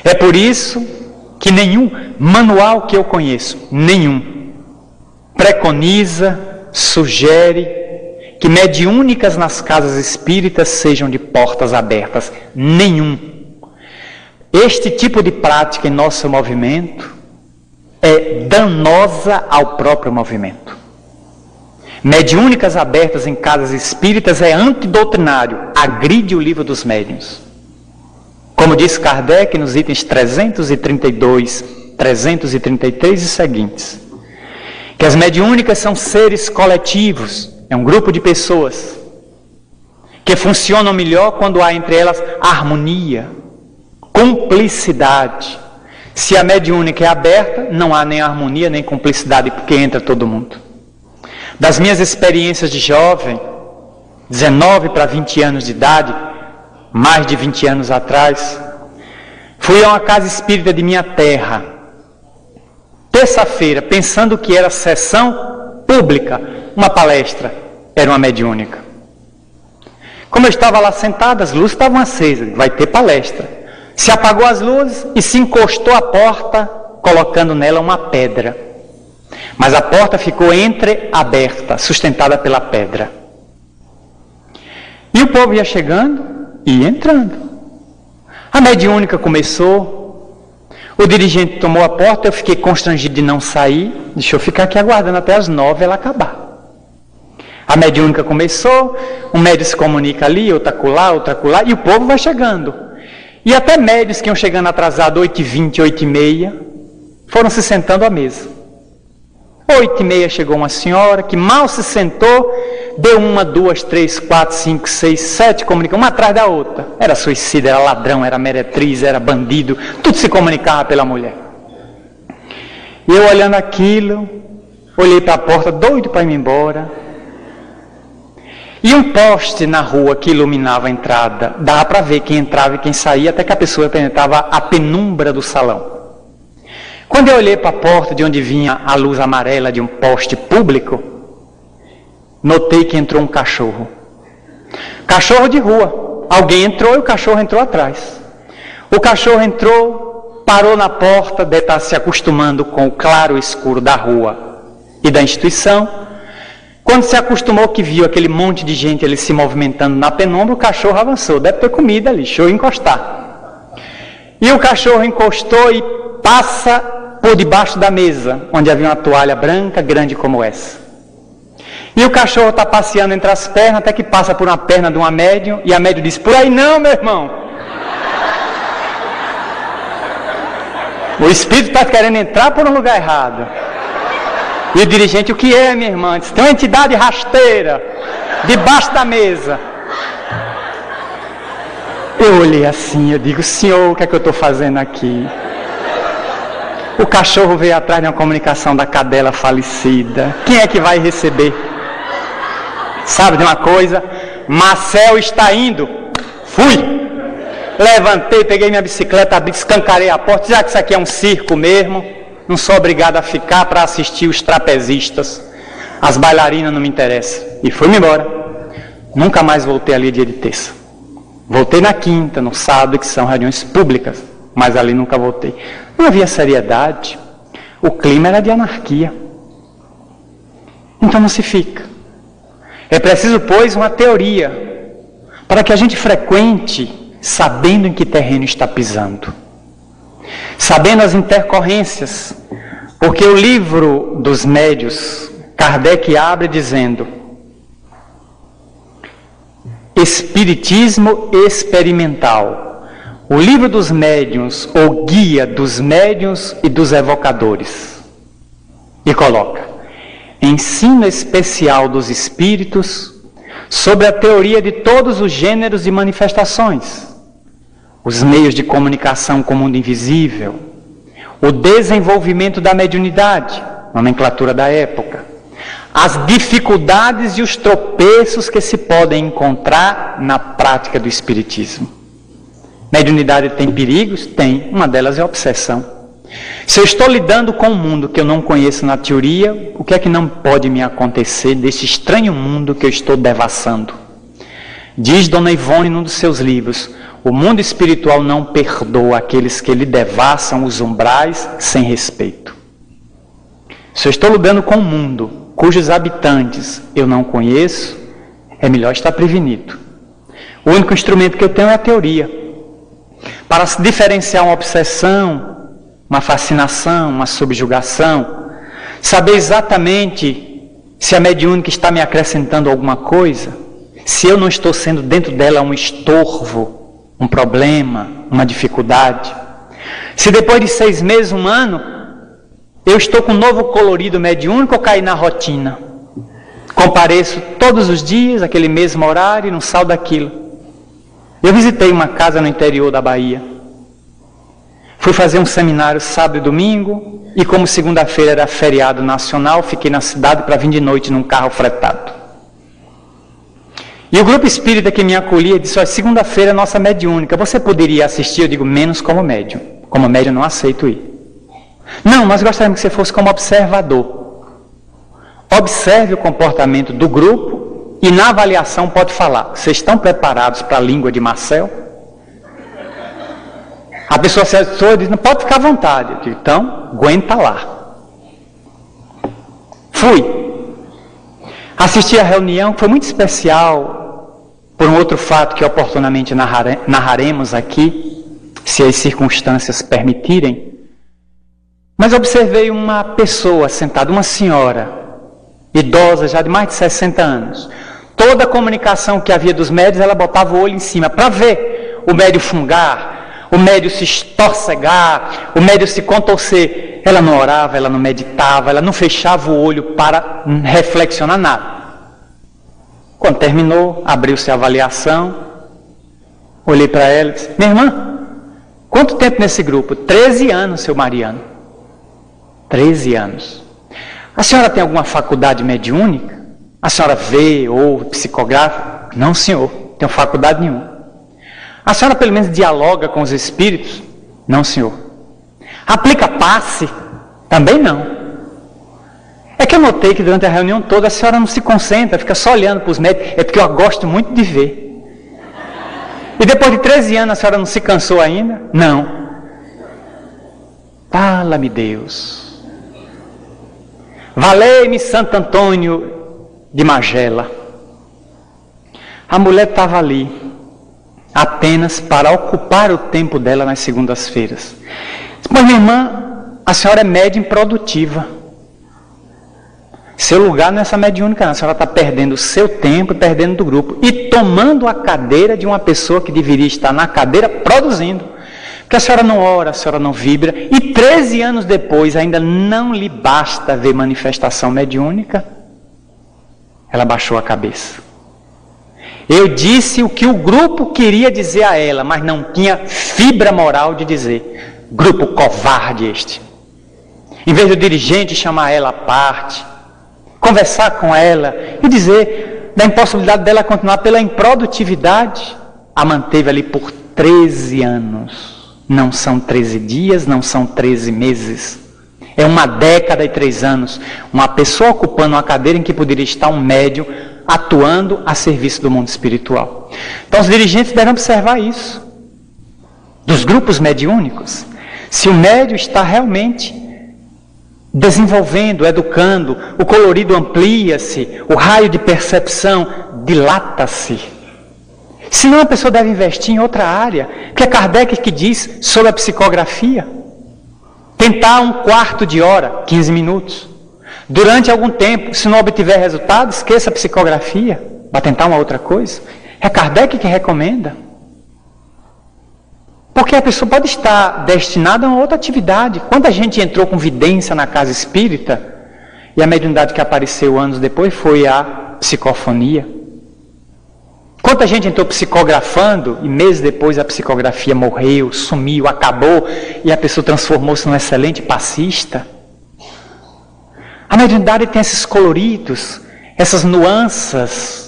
É por isso que nenhum manual que eu conheço, nenhum, preconiza, sugere que mediúnicas nas casas espíritas sejam de portas abertas. Nenhum. Este tipo de prática em nosso movimento é danosa ao próprio movimento. Mediúnicas abertas em casas espíritas é antidoutrinário, agride o livro dos médiuns. Como diz Kardec nos itens 332, 333 e seguintes, que as mediúnicas são seres coletivos, é um grupo de pessoas que funcionam melhor quando há entre elas harmonia, cumplicidade. Se a mediúnica é aberta, não há nem harmonia nem cumplicidade, porque entra todo mundo. Das minhas experiências de jovem, 19 para 20 anos de idade, mais de 20 anos atrás, fui a uma casa espírita de minha terra, terça-feira, pensando que era sessão pública, uma palestra, era uma mediúnica. Como eu estava lá sentado, as luzes estavam acesas, vai ter palestra. Se apagou as luzes e se encostou à porta, colocando nela uma pedra. Mas a porta ficou entreaberta, sustentada pela pedra. E o povo ia chegando e ia entrando. A mediúnica começou, o dirigente tomou a porta, eu fiquei constrangido de não sair, deixa eu ficar aqui aguardando até as 9 ela acabar. A mediúnica começou, um médium se comunica ali, outro acolá, e o povo vai chegando. E até médios que iam chegando atrasados, 8h20, 8h30, foram se sentando à mesa. 8h30 chegou uma senhora que mal se sentou, deu 1, 2, 3, 4, 5, 6, 7 comunicações, uma atrás da outra. Era suicida, era ladrão, era meretriz, era bandido, tudo se comunicava pela mulher. E eu olhando aquilo, olhei para a porta, doido para ir embora. E um poste na rua que iluminava a entrada, dava para ver quem entrava e quem saía, até que a pessoa penetrava a penumbra do salão. Quando eu olhei para a porta de onde vinha a luz amarela de um poste público, notei que entrou um cachorro. Cachorro de rua. Alguém entrou e o cachorro entrou atrás. O cachorro entrou, parou na porta, deve estar se acostumando com o claro escuro da rua e da instituição. Quando se acostumou que viu aquele monte de gente ali se movimentando na penumbra, o cachorro avançou. Deve ter comida ali, deixa eu encostar. E o cachorro encostou e passa por debaixo da mesa, onde havia uma toalha branca, grande como essa. E o cachorro está passeando entre as pernas, até que passa por uma perna de uma médium, e a médium diz, por aí não, meu irmão. O espírito está querendo entrar por um lugar errado. E o dirigente, o que é, minha irmã? Diz, tem uma entidade rasteira, debaixo da mesa. Eu olhei assim, eu digo, senhor, o que é que eu estou fazendo aqui? O cachorro veio atrás de uma comunicação da cadela falecida. Quem é que vai receber? Sabe de uma coisa? Marcel está indo. Fui. Levantei, peguei minha bicicleta, escancarei a porta. Já que isso aqui é um circo mesmo, não sou obrigado a ficar para assistir os trapezistas. As bailarinas não me interessam. E fui-me embora. Nunca mais voltei ali dia de terça. Voltei na quinta, no sábado, que são reuniões públicas. Mas ali nunca voltei. Não havia seriedade. O clima era de anarquia. Então não se fica. É preciso, pois, uma teoria para que a gente frequente sabendo em que terreno está pisando. Sabendo as intercorrências. Porque o livro dos médios, Kardec abre dizendo: Espiritismo experimental. O livro dos médiuns, ou guia dos médiuns e dos evocadores. E coloca: ensino especial dos espíritos sobre a teoria de todos os gêneros e manifestações, os meios de comunicação com o mundo invisível, o desenvolvimento da mediunidade, nomenclatura da época, as dificuldades e os tropeços que se podem encontrar na prática do espiritismo. Mediunidade tem perigos? Tem. Uma delas é a obsessão. Se eu estou lidando com um mundo que eu não conheço na teoria, o que é que não pode me acontecer desse estranho mundo que eu estou devassando? Diz Dona Ivone num dos seus livros: o mundo espiritual não perdoa aqueles que lhe devassam os umbrais sem respeito. Se eu estou lidando com um mundo cujos habitantes eu não conheço, é melhor estar prevenido. O único instrumento que eu tenho é a teoria. Para se diferenciar uma obsessão, uma fascinação, uma subjugação, saber exatamente se a mediúnica está me acrescentando alguma coisa, se eu não estou sendo dentro dela um estorvo, um problema, uma dificuldade. Se depois de 6 meses, 1 ano, eu estou com um novo colorido mediúnico ou caí na rotina. Compareço todos os dias, aquele mesmo horário, e não saio daquilo. Eu visitei uma casa no interior da Bahia. Fui fazer um seminário sábado e domingo, e como segunda-feira era feriado nacional, fiquei na cidade para vir de noite num carro fretado. E o grupo espírita que me acolhia disse: olha, segunda-feira é nossa mediúnica, você poderia assistir? Eu digo: menos como médium. Como médium não aceito ir. Não, nós gostaríamos que você fosse como observador. Observe o comportamento do grupo e na avaliação pode falar: vocês estão preparados para a língua de Marcel? A pessoa se assustou e diz: não, pode ficar à vontade. Eu digo: então, aguenta lá. Fui. Assisti a reunião, que foi muito especial, por um outro fato que oportunamente narraremos aqui, se as circunstâncias permitirem. Mas observei uma pessoa sentada, uma senhora, idosa, já de mais de 60 anos. Toda a comunicação que havia dos médios, ela botava o olho em cima, para ver o médio fungar, o médio se estorcegar, o médio se contorcer. Ela não orava, ela não meditava, ela não fechava o olho para reflexionar nada. Quando terminou, abriu-se a avaliação, olhei para ela e disse: minha irmã, quanto tempo nesse grupo? 13 anos, seu Mariano. 13 anos. A senhora tem alguma faculdade mediúnica? A senhora vê, ouve, psicografa? Não, senhor, não tenho faculdade nenhuma. A senhora pelo menos dialoga com os espíritos? Não, senhor. Aplica passe? Também não. É que eu notei que durante a reunião toda a senhora não se concentra, fica só olhando para os médicos. É porque eu gosto muito de ver. E depois de 13 anos a senhora não se cansou ainda? Não. Fala-me Deus. Valei-me Santo Antônio de Magela. A mulher estava ali apenas para ocupar o tempo dela nas segundas-feiras. Mas minha irmã, a senhora é médium produtiva. Seu lugar nessa mediúnica não. A senhora está perdendo o seu tempo e perdendo do grupo. E tomando a cadeira de uma pessoa que deveria estar na cadeira produzindo. Porque a senhora não ora, a senhora não vibra. E 13 anos depois ainda não lhe basta ver manifestação mediúnica. Ela baixou a cabeça. Eu disse o que o grupo queria dizer a ela, mas não tinha fibra moral de dizer. Grupo covarde este. Em vez do dirigente chamar ela à parte, conversar com ela e dizer da impossibilidade dela continuar pela improdutividade, a manteve ali por 13 anos. Não são 13 dias, não são 13 meses. É 1 década e 3 anos. Uma pessoa ocupando uma cadeira em que poderia estar um médium atuando a serviço do mundo espiritual. Então os dirigentes devem observar isso. Dos grupos mediúnicos. Se o médium está realmente desenvolvendo, educando, o colorido amplia-se, o raio de percepção dilata-se. Senão a pessoa deve investir em outra área, que é Kardec que diz sobre a psicografia. Tentar 1/4 de hora, 15 minutos. Durante algum tempo, se não obtiver resultado, esqueça a psicografia, vai tentar uma outra coisa. É Kardec que recomenda. Porque a pessoa pode estar destinada a uma outra atividade. Quanta gente entrou com vidência na casa espírita, e a mediunidade que apareceu anos depois foi a psicofonia. Quanta gente entrou psicografando, e meses depois a psicografia morreu, sumiu, acabou, e a pessoa transformou-se num excelente passista. A mediunidade tem esses coloridos, essas nuances,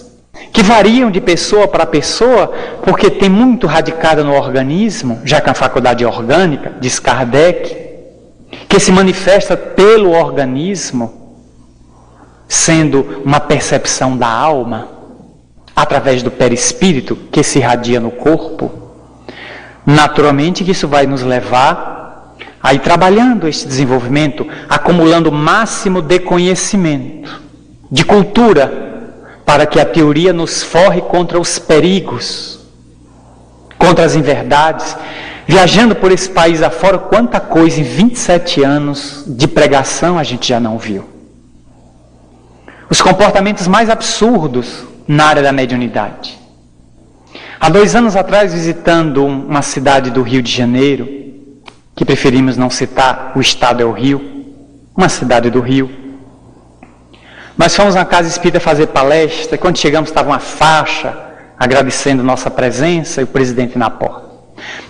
que variam de pessoa para pessoa, porque tem muito radicada no organismo, já que é uma faculdade orgânica, diz Kardec, que se manifesta pelo organismo, sendo uma percepção da alma. através do perispírito que se irradia no corpo, naturalmente que isso vai nos levar a ir trabalhando esse desenvolvimento, acumulando o máximo de conhecimento, de cultura, para que a teoria nos forre contra os perigos, contra as inverdades. Viajando por esse país afora, quanta coisa em 27 anos de pregação a gente já não viu. Os comportamentos mais absurdos na área da mediunidade. Há 2 anos atrás, visitando uma cidade do Rio de Janeiro, que preferimos não citar, o estado é o Rio, uma cidade do Rio, nós fomos na casa espírita fazer palestra, e quando chegamos estava uma faixa agradecendo nossa presença e o presidente na porta.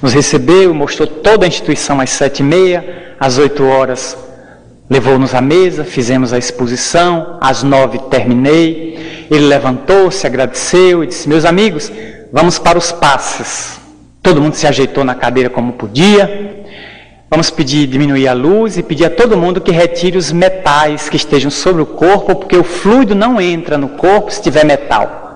Nos recebeu, mostrou toda a instituição às 7h30, às 8 horas levou-nos à mesa, fizemos a exposição, às 9 terminei, ele levantou-se, agradeceu e disse: meus amigos, vamos para os passes. Todo mundo se ajeitou na cadeira como podia, vamos diminuir a luz e pedir a todo mundo que retire os metais que estejam sobre o corpo, porque o fluido não entra no corpo se tiver metal.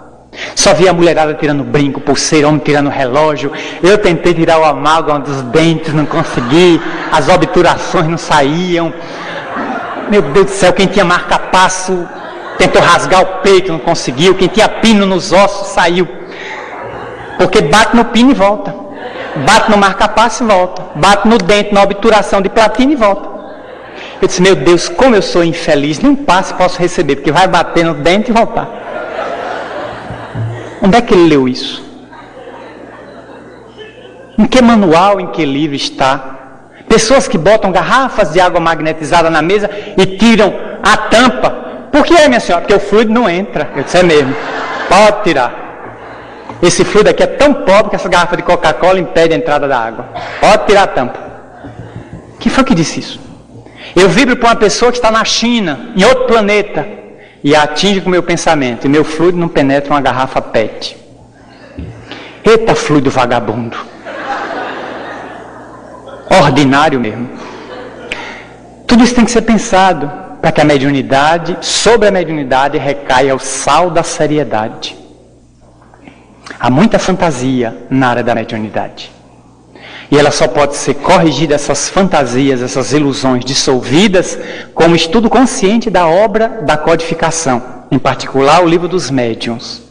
Só via a mulherada tirando brinco, pulseira, homem tirando relógio. Eu tentei tirar o amálgama dos dentes, não consegui. As obturações não saíam. Meu Deus do céu, quem tinha marca-passo tentou rasgar o peito, não conseguiu. Quem tinha pino nos ossos saiu. Porque bate no pino e volta. Bate no marca-passo e volta. Bate no dente, na obturação de platina e volta. Eu disse: meu Deus, como eu sou infeliz, nem um passe posso receber, porque vai bater no dente e voltar. Onde é que ele leu isso? Em que manual, em que livro está? Pessoas que botam garrafas de água magnetizada na mesa e tiram a tampa. Por que é, minha senhora? Porque o fluido não entra. Eu disse: é mesmo. Pode tirar. Esse fluido aqui é tão pobre que essa garrafa de Coca-Cola impede a entrada da água. Pode tirar a tampa. Quem foi que disse isso? Eu vibro para uma pessoa que está na China, em outro planeta, e atinge com o meu pensamento, e meu fluido não penetra uma garrafa PET. Eita fluido vagabundo. Ordinário mesmo. Tudo isso tem que ser pensado, para que a mediunidade, sobre a mediunidade, recaia o sal da seriedade. Há muita fantasia na área da mediunidade. E ela só pode ser corrigida, essas fantasias, essas ilusões dissolvidas, com o estudo consciente da obra da codificação, em particular o livro dos médiuns,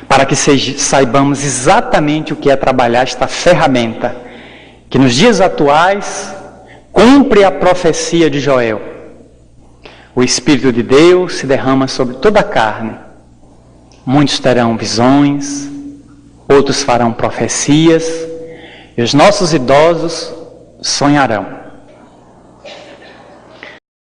para que saibamos exatamente o que é trabalhar esta ferramenta, que nos dias atuais cumpre a profecia de Joel. O Espírito de Deus se derrama sobre toda a carne. Muitos terão visões, outros farão profecias, e os nossos idosos sonharão.